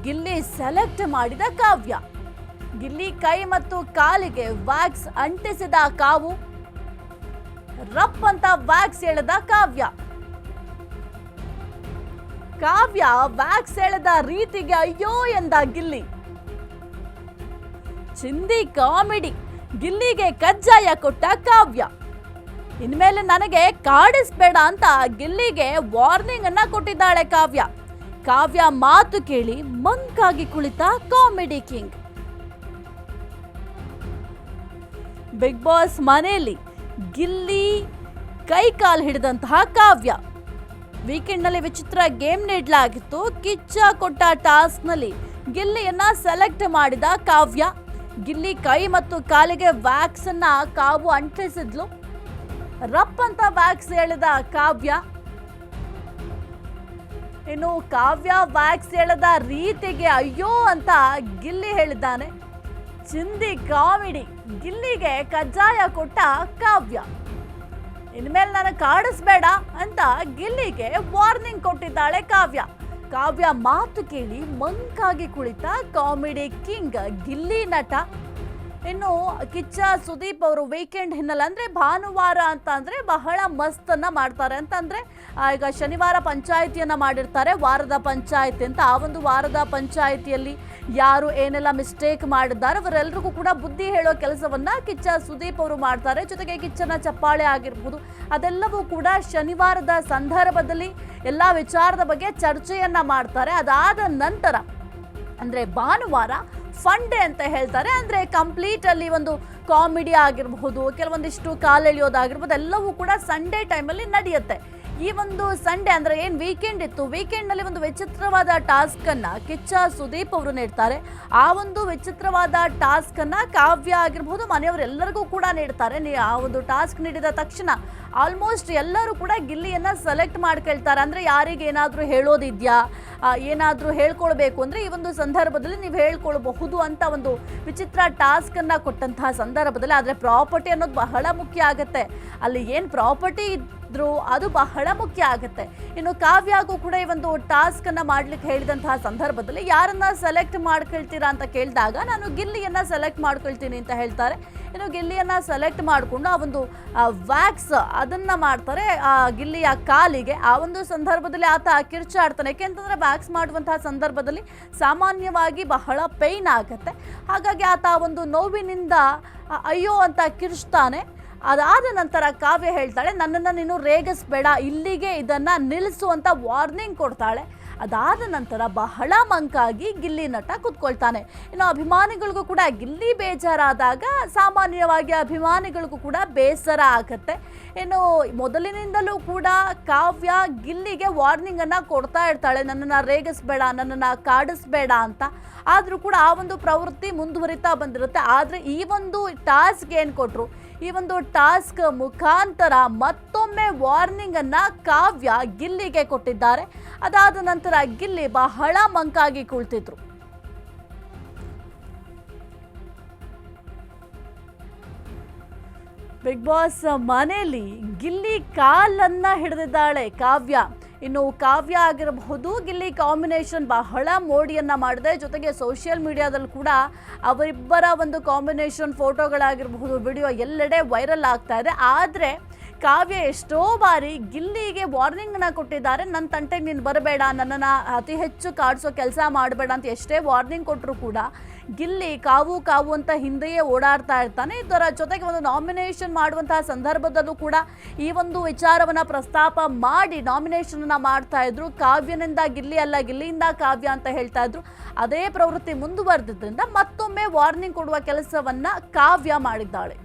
Gilli select ಮಾಡಿದ ಕಾವ್ಯ. ಗಿಲ್ಲಿ ಕೈ ಮತ್ತು ಕಾಲಿಗೆ ವ್ಯಾಕ್ಸ್ ಅಂಟಿಸಿದ ಕಾವು, ರಪ್ ಅಂತ ವ್ಯಾಕ್ಸ್ ಎಳೆದ ಕಾವ್ಯ. ಕಾವ್ಯ ವ್ಯಾಕ್ಸ್ ಎಳೆದ ರೀತಿಗೆ ಅಯ್ಯೋ ಎಂದ ಗಿಲ್ಲಿ. ಚಿಂದಿ ಕಾಮಿಡಿ, ಗಿಲ್ಲಿಗೆ ಕಜ್ಜಾಯ ಕೊಟ್ಟ ಕಾವ್ಯ. ಇನ್ಮೇಲೆ ನನಗೆ ಕಾಡಿಸ್ಬೇಡ ಅಂತ ಗಿಲ್ಲಿಗೆ ವಾರ್ನಿಂಗ್ ಅನ್ನ ಕೊಟ್ಟಿದ್ದಾಳೆ ಕಾವ್ಯ. ಕಾವ್ಯ ಮಾತು ಕೇಳಿ ಮಂಕಾಗಿ ಕುಳಿತ ಕಾಮಿಡಿ ಕಿಂಗ್. ಬಿಗ್ ಬಾಸ್ ಮನೆಯಲ್ಲಿ ಗಿಲ್ಲಿ ಕೈ ಕಾಲು ಹಿಡಿದಂತಹ ಕಾವ್ಯ. ವೀಕೆಂಡ್ ನಲ್ಲಿ ವಿಚಿತ್ರ ಗೇಮ್ ನೀಡಲಾಗಿತ್ತು. ಕಿಚ್ಚ ಕೊಟ್ಟ ಟಾಸ್ಕ್ ನಲ್ಲಿ ಗಿಲ್ಲಿಯನ್ನ ಸೆಲೆಕ್ಟ್ ಮಾಡಿದ ಕಾವ್ಯ. ಗಿಲ್ಲಿ ಕೈ ಮತ್ತು ಕಾಲಿಗೆ ವ್ಯಾಕ್ಸ್ ಅನ್ನ ಕಾವು ಅಂಟಿಸಿದ್ಲು. ರಪ್ ಅಂತ ವ್ಯಾಕ್ಸ್ ಎಳೆದ ಕಾವ್ಯ. ಇನ್ನು ಕಾವ್ಯ ವ್ಯಾಕ್ಸ್ ಎಳೆದ ರೀತಿಗೆ ಅಯ್ಯೋ ಅಂತ ಗಿಲ್ಲಿ ಹೇಳಿದ್ದಾನೆ. ಚಿಂದಿ ಕಾಮಿಡಿ, ಗಿಲ್ಲಿಗೆ ಕಜ್ಜಾಯ ಕೊಟ್ಟ ಕಾವ್ಯ. ಇನ್ಮೇಲೆ ನನಗೆ ಕಾಡಿಸ್ಬೇಡ ಅಂತ ಗಿಲ್ಲಿಗೆ ವಾರ್ನಿಂಗ್ ಕೊಟ್ಟಿದ್ದಾಳೆ ಕಾವ್ಯ. ಕಾವ್ಯ ಮಾತು ಕೇಳಿ ಮಂಕಾಗಿ ಕುಳಿತ ಕಾಮಿಡಿ ಕಿಂಗ್ ಗಿಲ್ಲಿ ನಟ. ಇನ್ನು ಕಿಚ್ಚ ಸುದೀಪ್ ಅವರು ವೀಕೆಂಡ್ ಹಿನ್ನೆಲೆ ಅಂದ್ರೆ ಭಾನುವಾರ ಅಂತ ಅಂದ್ರೆ ಬಹಳ ಮಸ್ತ್ ಅನ್ನ ಮಾಡ್ತಾರೆ ಅಂತಂದ್ರೆ ಈಗ ಶನಿವಾರ ಪಂಚಾಯಿತಿಯನ್ನ ಮಾಡಿರ್ತಾರೆ, ವಾರದ ಪಂಚಾಯಿತಿ ಅಂತ. ಆ ಒಂದು ವಾರದ ಪಂಚಾಯಿತಿಯಲ್ಲಿ ಯಾರು ಏನೆಲ್ಲ ಮಿಸ್ಟೇಕ್ ಮಾಡಿದ್ದಾರೆ ಅವರೆಲ್ಲರಿಗೂ ಕೂಡ ಬುದ್ಧಿ ಹೇಳೋ ಕೆಲಸವನ್ನ ಕಿಚ್ಚ ಸುದೀಪ್ ಅವರು ಮಾಡ್ತಾರೆ. ಜೊತೆಗೆ ಕಿಚ್ಚನ ಚಪ್ಪಾಳೆ ಆಗಿರ್ಬೋದು, ಅದೆಲ್ಲವೂ ಕೂಡ ಶನಿವಾರದ ಸಂದರ್ಭದಲ್ಲಿ ಎಲ್ಲ ವಿಚಾರದ ಬಗ್ಗೆ ಚರ್ಚೆಯನ್ನ ಮಾಡ್ತಾರೆ. ಅದಾದ ನಂತರ ಅಂದ್ರೆ ಭಾನುವಾರ ಫನ್ ಡೇ ಅಂತ ಹೇಳ್ತಾರೆ. ಅಂದ್ರೆ ಕಂಪ್ಲೀಟ್ ಅಲ್ಲಿ ಒಂದು ಕಾಮಿಡಿ ಆಗಿರಬಹುದು, ಕೆಲವೊಂದಿಷ್ಟು ಕಾಲೆಳೆಯೋದಾಗಿರ್ಬೋದು, ಎಲ್ಲವೂ ಕೂಡ ಸಂಡೇ ಟೈಮಲ್ಲಿ ನಡೆಯುತ್ತೆ. ಈ ಒಂದು ಸಂಡೇ ಅಂದ್ರೆ ಏನ್ ವೀಕೆಂಡ್ ಇತ್ತು, ವೀಕೆಂಡ್ ನಲ್ಲಿ ಒಂದು ವಿಚಿತ್ರವಾದ ಟಾಸ್ಕ್ ಅನ್ನ ಕಿಚ್ಚ ಸುದೀಪ್ ಅವರು ನೀಡ್ತಾರೆ. ಆ ಒಂದು ವಿಚಿತ್ರವಾದ ಟಾಸ್ಕ್ ಅನ್ನ ಕಾವ್ಯ ಆಗಿರ್ಬೋದು ಮನೆಯವರೆಲ್ಲರಿಗೂ ಕೂಡ ನೀಡ್ತಾರೆ. ಆ ಒಂದು ಟಾಸ್ಕ್ ನೀಡಿದ ತಕ್ಷಣ ಆಲ್ಮೋಸ್ಟ್ ಎಲ್ಲರೂ ಕೂಡ ಗಿಲ್ಲಿಯನ್ನ ಸೆಲೆಕ್ಟ್ ಮಾಡ್ಕೊಳ್ತಾರೆ. ಅಂದ್ರೆ ಯಾರಿಗೆ ಏನಾದ್ರೂ ಹೇಳೋದಿದ್ಯಾ, ಏನಾದ್ರೂ ಹೇಳ್ಕೊಳ್ಬೇಕು ಅಂದ್ರೆ ಈ ಒಂದು ಸಂದರ್ಭದಲ್ಲಿ ನೀವು ಹೇಳ್ಕೊಳ್ಬಹುದು ಅಂತ ಒಂದು ವಿಚಿತ್ರ ಟಾಸ್ಕ್ ಅನ್ನ ಕೊಟ್ಟಂತಹ ಸಂದರ್ಭದಲ್ಲಿ. ಆದ್ರೆ ಪ್ರಾಪರ್ಟಿ ಅನ್ನೋದು ಬಹಳ ಮುಖ್ಯ ಆಗುತ್ತೆ. ಅಲ್ಲಿ ಏನ್ ಪ್ರಾಪರ್ಟಿ ಇದ್ರು ಅದು ಬಹಳ ಮುಖ್ಯ ಆಗುತ್ತೆ. ಇನ್ನು ಕಾವ್ಯಗೂ ಕೂಡ ಈ ಒಂದು ಟಾಸ್ಕ್ ಅನ್ನ ಮಾಡ್ಲಿಕ್ಕೆ ಹೇಳಿದಂತಹ ಸಂದರ್ಭದಲ್ಲಿ ಯಾರನ್ನ ಸೆಲೆಕ್ಟ್ ಮಾಡ್ಕೊಳ್ತೀರಾ ಅಂತ ಕೇಳಿದಾಗ ನಾನು ಗಿಲ್ಲಿಯನ್ನ ಸೆಲೆಕ್ಟ್ ಮಾಡ್ಕೊಳ್ತೀನಿ ಅಂತ ಹೇಳ್ತಾರೆ. ಇನ್ನು ಗಿಲ್ಲಿಯನ್ನ ಸೆಲೆಕ್ಟ್ ಮಾಡಿಕೊಂಡು ಆ ಒಂದು ವ್ಯಾಕ್ಸ್ ಅದನ್ನ ಮಾಡ್ತಾರೆ ಆ ಗಿಲ್ಲಿಯ ಕಾಲಿಗೆ. ಆ ಒಂದು ಸಂದರ್ಭದಲ್ಲಿ ಆತ ಕಿರ್ಚಾಡ್ತಾನೆ. ಯಾಕೆಂತಂದ್ರೆ ವ್ಯಾಕ್ಸ್ ಮಾಡುವಂತಹ ಸಂದರ್ಭದಲ್ಲಿ ಸಾಮಾನ್ಯವಾಗಿ ಬಹಳ ಪೇಯ್ನ್ ಆಗುತ್ತೆ. ಹಾಗಾಗಿ ಆತ ಒಂದು ನೋವಿನಿಂದ ಅಯ್ಯೋ ಅಂತ ಕಿರ್ಚ್ತಾನೆ. ಅದಾದ ನಂತರ ಕಾವ್ಯ ಹೇಳ್ತಾಳೆ, ನನ್ನನ್ನು ನೀನು ರೇಗಿಸ್ಬೇಡ, ಇಲ್ಲಿಗೆ ಇದನ್ನ ನಿಲ್ಲಿಸು ಅಂತ ವಾರ್ನಿಂಗ್ ಕೊಡ್ತಾಳೆ. ಅದಾದ ನಂತರ ಬಹಳ ಮಂಕಾಗಿ ಗಿಲ್ಲಿ ನಟ ಕೂತ್ಕೊಳ್ತಾನೆ. ಇನ್ನು ಅಭಿಮಾನಿಗಳಿಗೂ ಕೂಡ ಗಿಲ್ಲಿ ಬೇಜಾರಾದಾಗ ಸಾಮಾನ್ಯವಾಗಿ ಅಭಿಮಾನಿಗಳಿಗೂ ಕೂಡ ಬೇಸರ ಆಗತ್ತೆ. ಇನ್ನು ಮೊದಲಿನಿಂದಲೂ ಕೂಡ ಕಾವ್ಯ ಗಿಲ್ಲಿಗೆ ವಾರ್ನಿಂಗ್ ಅನ್ನ ಕೊಡ್ತಾ ಇರ್ತಾಳೆ, ನನ್ನನ್ನು ರೇಗಿಸ್ಬೇಡ, ನನ್ನನ್ನು ಕಾಡಿಸ್ಬೇಡ ಅಂತ. ಆದರೂ ಕೂಡ ಆ ಒಂದು ಪ್ರವೃತ್ತಿ ಮುಂದುವರಿತಾ ಬಂದಿರುತ್ತೆ. ಆದರೆ ಈ ಒಂದು ಟಾಸ್ಕ್ ಏನು ಕೊಟ್ಟರು, ಈ ಒಂದು ಟಾಸ್ಕ್ ಮುಖಾಂತರ ಮತ್ತೊಮ್ಮೆ ವಾರ್ನಿಂಗ್ ಅನ್ನ ಕಾವ್ಯ ಗಿಲ್ಲಿಗೆ ಕೊಟ್ಟಿದ್ದಾರೆ. ಅದಾದ ನಂತರ ಗಿಲ್ಲಿ ಬಹಳ ಮಂಕಾಗಿ ಕುಳಿತಿದ್ರು. ಬಿಗ್ ಬಾಸ್ ಮನೆಯಲ್ಲಿ ಗಿಲ್ಲಿ ಕಾಲನ್ನ ಹಿಡಿದಿದ್ದಾಳೆ ಕಾವ್ಯ. ಇನ್ನು ಕಾವ್ಯ ಆಗಿರಬಹುದು ಗಿಲ್ಲಿ ಕಾಂಬಿನೇಷನ್ ಬಹಳ ಮೋಡಿಯನ್ನ ಮಾಡಿದೆ. ಜೊತೆಗೆ ಸೋಷಿಯಲ್ ಮೀಡಿಯಾದಲ್ಲಿ ಕೂಡ ಅವರಿಬ್ಬರ ಒಂದು ಕಾಂಬಿನೇಷನ್ ಫೋಟೋಗಳಾಗಿರಬಹುದು, ವಿಡಿಯೋ ಎಲ್ಲೆಡೆ ವೈರಲ್ ಆಗ್ತಾ ಇದೆ. ಆದರೆ ಕಾವ್ಯ ಎಷ್ಟೋ ಬಾರಿ ಗಿಲ್ಲಿಗೆ ವಾರ್ನಿಂಗ್ನ ಕೊಟ್ಟಿದ್ದಾರೆ. ನನ್ನ ತಂಟೆಗೆ ನೀನು ಬರಬೇಡ, ನನ್ನನ್ನು ಅತಿ ಹೆಚ್ಚು ಕಾಡಿಸೋ ಕೆಲಸ ಮಾಡಬೇಡ ಅಂತ ಎಷ್ಟೇ ವಾರ್ನಿಂಗ್ ಕೊಟ್ಟರು ಕೂಡ ಗಿಲ್ಲಿ ಕಾವು ಕಾವು ಅಂತ ಹಿಂದೆಯೇ ಓಡಾಡ್ತಾ ಇರ್ತಾನೆ. ಇದರ ಜೊತೆಗೆ ಒಂದು ನಾಮಿನೇಷನ್ ಮಾಡುವಂತಹ ಸಂದರ್ಭದಲ್ಲೂ ಕೂಡ ಈ ಒಂದು ವಿಚಾರವನ್ನು ಪ್ರಸ್ತಾಪ ಮಾಡಿ ನಾಮಿನೇಷನ್ ಮಾಡ್ತಾ ಇದ್ರು. ಕಾವ್ಯನಿಂದ ಗಿಲ್ಲಿ ಅಲ್ಲ, ಗಿಲ್ಲಿಯಿಂದ ಕಾವ್ಯ ಅಂತ ಹೇಳ್ತಾ ಇದ್ರು. ಅದೇ ಪ್ರವೃತ್ತಿ ಮುಂದುವರೆದಿದ್ದರಿಂದ ಮತ್ತೊಮ್ಮೆ ವಾರ್ನಿಂಗ್ ಕೊಡುವ ಕೆಲಸವನ್ನ ಕಾವ್ಯ ಮಾಡಿದ್ದಾಳೆ.